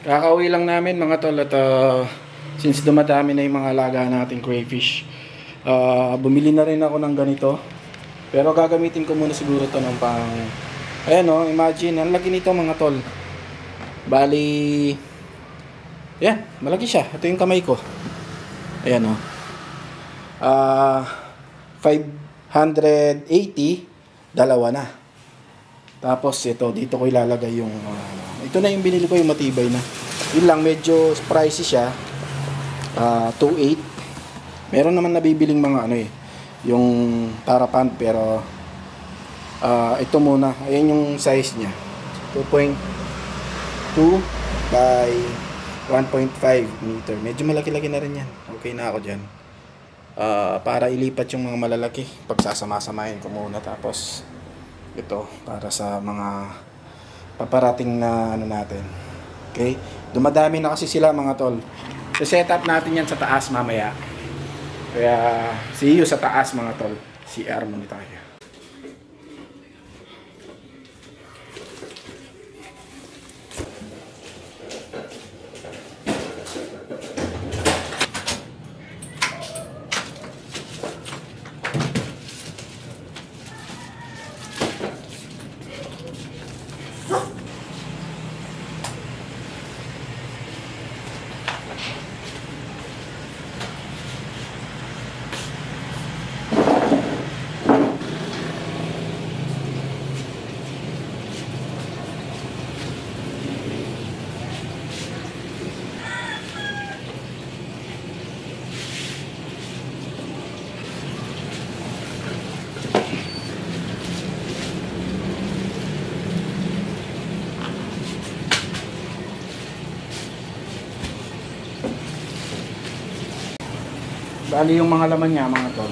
Kakauwi lang namin mga tol at since dumadami na yung mga alaga nating crayfish, bumili na rin ako ng ganito. Pero gagamitin ko muna siguro to ng pang... Ayan o, imagine, ang laki nito mga tol. Bali... Yan, malaki siya. Ito yung kamay ko. Ayan o. 580, dalawa na. Tapos ito, dito ko ilalagay yung... ito na yung binili ko, yung matibay na. Yun lang, medyo pricey siya. 2.8. Meron naman nabibiling mga ano eh, yung parapan, pero ito muna. Ayan yung size niya. 2.2 by 1.5 meter. Medyo malaki-laki na rin yan. Okay na ako dyan. Para ilipat yung mga malalaki. Pagsasama-samahin ko muna. Tapos ito para sa mga paparating na ano natin. Okay? Dumadami na kasi sila mga tol. So-set up natin yan sa taas mamaya. Kaya see you sa taas mga tol. CR muna tayo. Bali yung mga laman niya mga tol.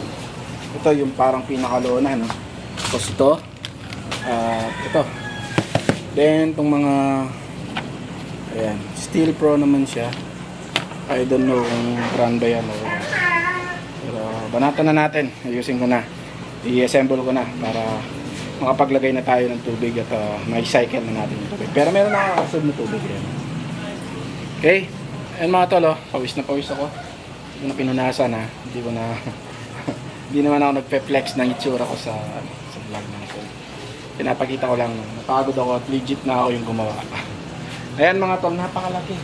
Ito yung parang pinakalona, no? Tapos ito. Ito. Then itong mga ayan, Steel Pro naman siya. I don't know kung brand ba yan o. Pero banatan na natin. Ayusin ko na. I-assemble ko na para makapaglagay na tayo ng tubig at may cycle na natin yung tubig. Pero meron na nakakasod na tubig yan. Okay. Ayan mga tol, oh. Pawis na pawis ako. Hindi ko na pinunasan ha. Hindi ko na hindi naman ako nagpe-flex ng itsura ko sa vlog na ito. Pinapakita ko lang. Napagod ako at legit na ako yung gumawa. Ayan mga tol, napakalaki.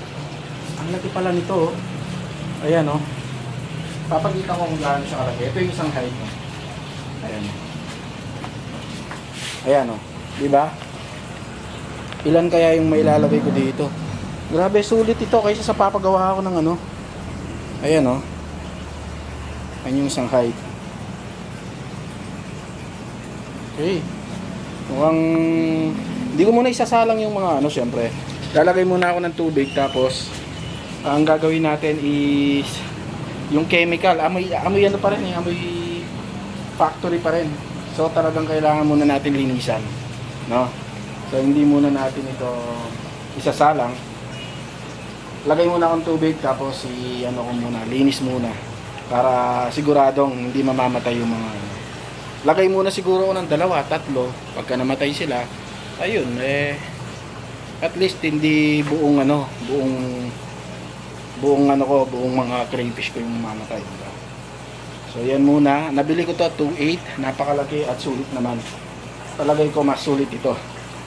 Ang laki pala nito. Ayan o. Papakita ko kung gaano siya kalaki. Ito yung isang height. Ayan. Ayan o. Diba? Ilan kaya yung mailalagay ko dito? Grabe, sulit ito kaysa sa papagawa ko ng ano. Ayan o. Ayan yung isang height. Okay. Mukhang hindi ko muna isasalang yung mga ano, syempre. Lalagay muna ako ng tubig, tapos ang gagawin natin is yung chemical. Amoy ano pa rin eh, amoy factory pa rin. So talagang kailangan muna natin linisan, no? So hindi muna natin ito isasalang. Lagay muna akong tubig, tapos ano ko muna, linis muna para siguradong hindi mamamatay yung mga ano. Lagay muna siguro ako ng 2, 3. Pagka namatay sila, ayun at least hindi buong ano, buong ano ko, buong mga crayfish ko yung mamamatay. So yan muna, nabili ko to 2.8, napakalaki at sulit naman. Palagay ko mas sulit ito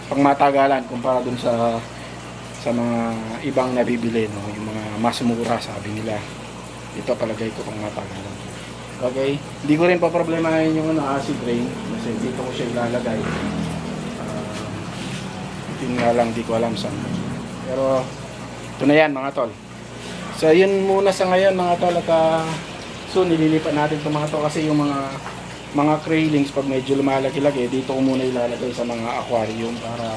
pang matagalan kumpara dun sa mga ibang nabibili, no? Yung mga mas mura sabi nila. Ito palagay ko pang matagalan. Okay, hindi ko rin pa problemahin yung acid rain kasi dito ko siya ilalagay. Ito nga lang, di ko alam saan. Pero ito na yan mga tol. So yun muna sa ngayon mga tol, at so nililipat natin itong mga tol kasi yung mga craylings pag medyo lumalaki-laki, dito ko muna ilalagay sa mga aquarium para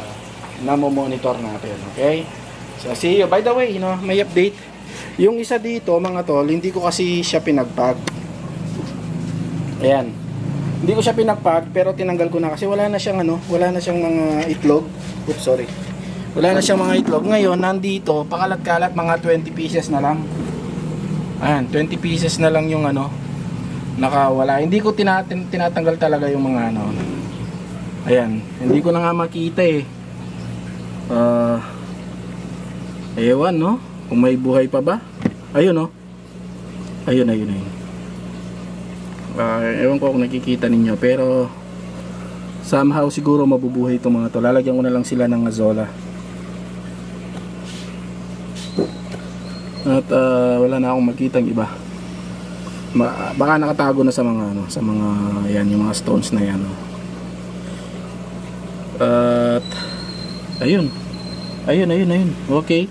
namo-monitor natin. Okay, so see you. By the way, may update. Yung isa dito mga tol, hindi ko kasi siya pinagpag. Ayan, hindi ko siya pinagpag, pero tinanggal ko na kasi wala na siyang wala na siyang mga itlog. Oops, sorry. Wala na siyang mga itlog. Ngayon nandito pakalat-kalat, mga 20 pieces na lang. Ayan, 20 pieces na lang yung nakawala. Hindi ko tinatanggal talaga yung mga Ayan, hindi ko na nga makita eh. Ewan, no? Kung may buhay pa ba? Ayun, no? Ayun. Ewan ko kung nakikita ninyo, pero somehow siguro mabubuhay itong mga to. Lalagyan ko na lang sila ng azola. At wala na akong makitang iba. Baka nakatago na sa mga ano, sa mga yan, yung mga stones na yan. No? At ayun. Okay.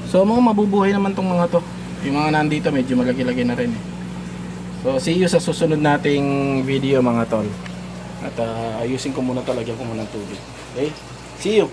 So mga mabubuhay naman tong mga to. Yung mga nandito medyo malaki-laki na rin eh. So see you sa susunod nating video mga tol. At ayusin ko muna, talagyan ko muna ng tubig. Okay? See you!